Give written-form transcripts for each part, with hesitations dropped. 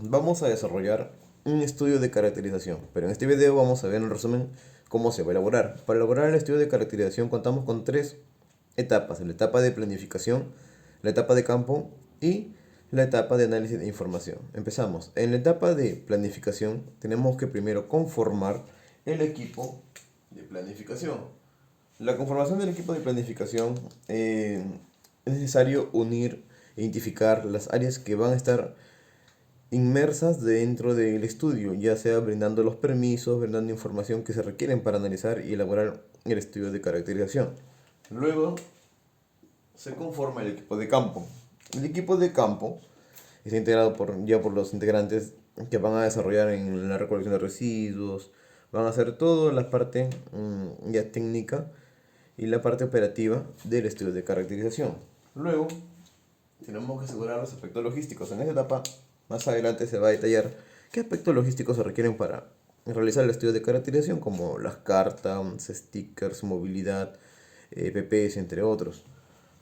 Vamos a desarrollar un estudio de caracterización, pero en este video vamos a ver en resumen cómo se va a elaborar. Para elaborar el estudio de caracterización contamos con tres etapas: la etapa de planificación, la etapa de campo y la etapa de análisis de información. Empezamos. En la etapa de planificación tenemos que primero conformar el equipo de planificación. La conformación del equipo de planificación es necesario unir e identificar las áreas que van a estar inmersas dentro del estudio, ya sea brindando los permisos, brindando información que se requieren para analizar y elaborar el estudio de caracterización. Luego se conforma el equipo de campo. El equipo de campo está integrado ya por los integrantes que van a desarrollar en la recolección de residuos, van a hacer toda la parte ya técnica y la parte operativa del estudio de caracterización. Luego tenemos que asegurar los aspectos logísticos. En esta etapa, más adelante se va a detallar qué aspectos logísticos se requieren para realizar el estudio de caracterización, como las cartas, stickers, movilidad, PPS, entre otros.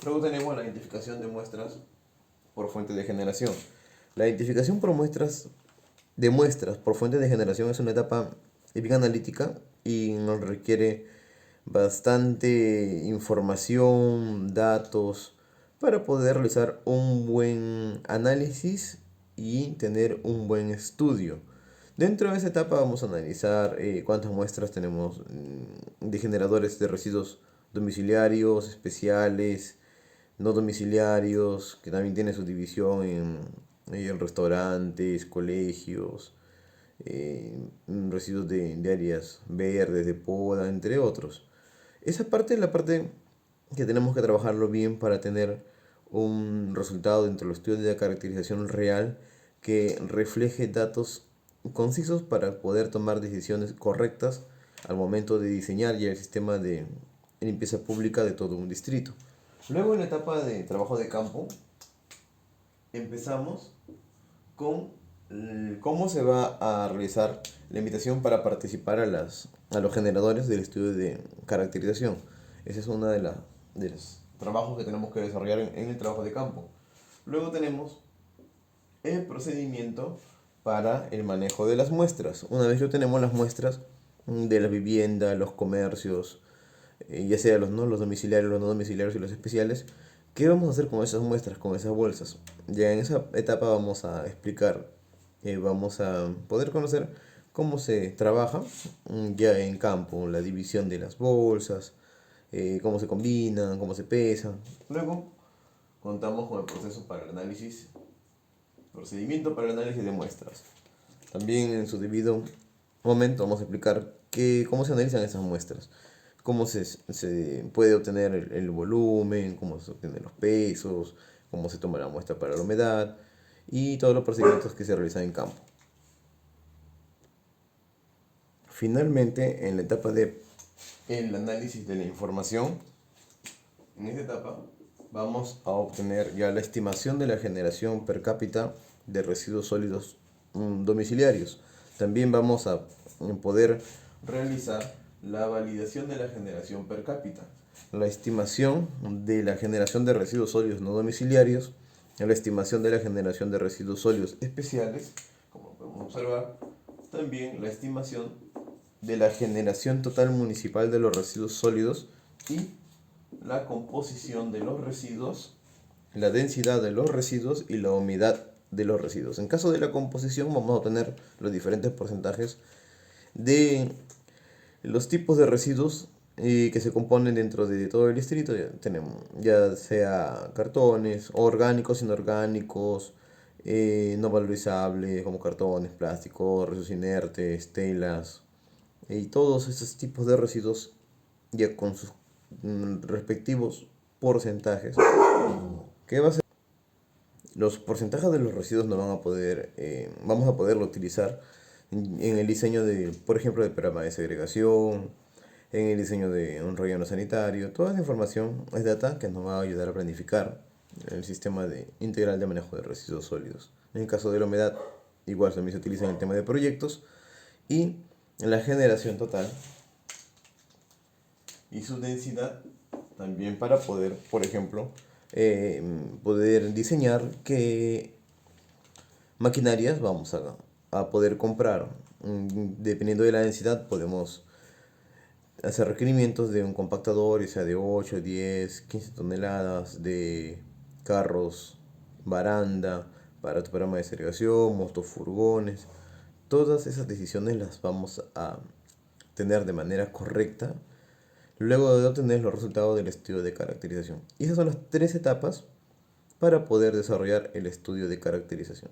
Luego tenemos la identificación de muestras por fuente de generación. La identificación por muestras por fuente de generación es una etapa bien analítica y nos requiere bastante información, datos, para poder realizar un buen análisis y tener un buen estudio. Dentro de esa etapa vamos a analizar cuántas muestras tenemos de generadores de residuos domiciliarios, especiales, no domiciliarios, que también tiene su división en restaurantes, colegios, residuos de áreas verdes, de poda, entre otros. Esa parte es la parte que tenemos que trabajarlo bien para tener un resultado dentro del estudio de caracterización real que refleje datos concisos para poder tomar decisiones correctas al momento de diseñar ya el sistema de limpieza pública de todo un distrito. Luego, en la etapa de trabajo de campo, empezamos con cómo se va a realizar la invitación para participar a los generadores del estudio de caracterización. Esa es una de los trabajos que tenemos que desarrollar en el trabajo de campo. Luego tenemos el procedimiento para el manejo de las muestras. Una vez que tenemos las muestras de la vivienda, los comercios, ya sea los domiciliarios, los no domiciliarios y los especiales, ¿qué vamos a hacer con esas muestras, con esas bolsas? Ya en esa etapa vamos a explicar, vamos a poder conocer cómo se trabaja ya en campo, la división de las bolsas, cómo se combinan, cómo se pesan. Luego contamos con el proceso para el análisis, procedimiento para el análisis de muestras. También en su debido momento vamos a explicar cómo se analizan esas muestras, cómo se puede obtener el volumen, cómo se obtienen los pesos, cómo se toma la muestra para la humedad y todos los procedimientos que se realizan en campo. Finalmente, en la etapa de el análisis de la información, en esta etapa vamos a obtener ya la estimación de la generación per cápita de residuos sólidos domiciliarios. También vamos a poder realizar la validación de la generación per cápita, la estimación de la generación de residuos sólidos no domiciliarios, la estimación de la generación de residuos sólidos especiales, como podemos observar, también la estimación de la generación total municipal de los residuos sólidos y la composición de los residuos, la densidad de los residuos y la humedad de los residuos. En caso de la composición vamos a obtener los diferentes porcentajes de los tipos de residuos que se componen dentro de todo el distrito. Ya tenemos ya sea cartones, orgánicos, inorgánicos, no valorizables como cartones, plásticos, residuos inertes, telas y todos estos tipos de residuos ya con sus respectivos porcentajes. ¿Qué va a ser? Los porcentajes de los residuos no van a poder, vamos a poderlo utilizar en el diseño de, por ejemplo, de programa de segregación, en el diseño de un relleno sanitario. Toda esa información es data que nos va a ayudar a planificar el sistema integral de manejo de residuos sólidos. En el caso de la humedad, igual también se utiliza en el tema de proyectos y en la generación total y su densidad también para poder, por ejemplo, poder diseñar qué maquinarias vamos a poder comprar. Dependiendo de la densidad, podemos hacer requerimientos de un compactador, ya sea de 8 10 15 toneladas, de carros, baranda, para tu programa de segregación, motofurgones. Todas esas decisiones las vamos a tener de manera correcta luego de obtener los resultados del estudio de caracterización. Y esas son las tres etapas para poder desarrollar el estudio de caracterización.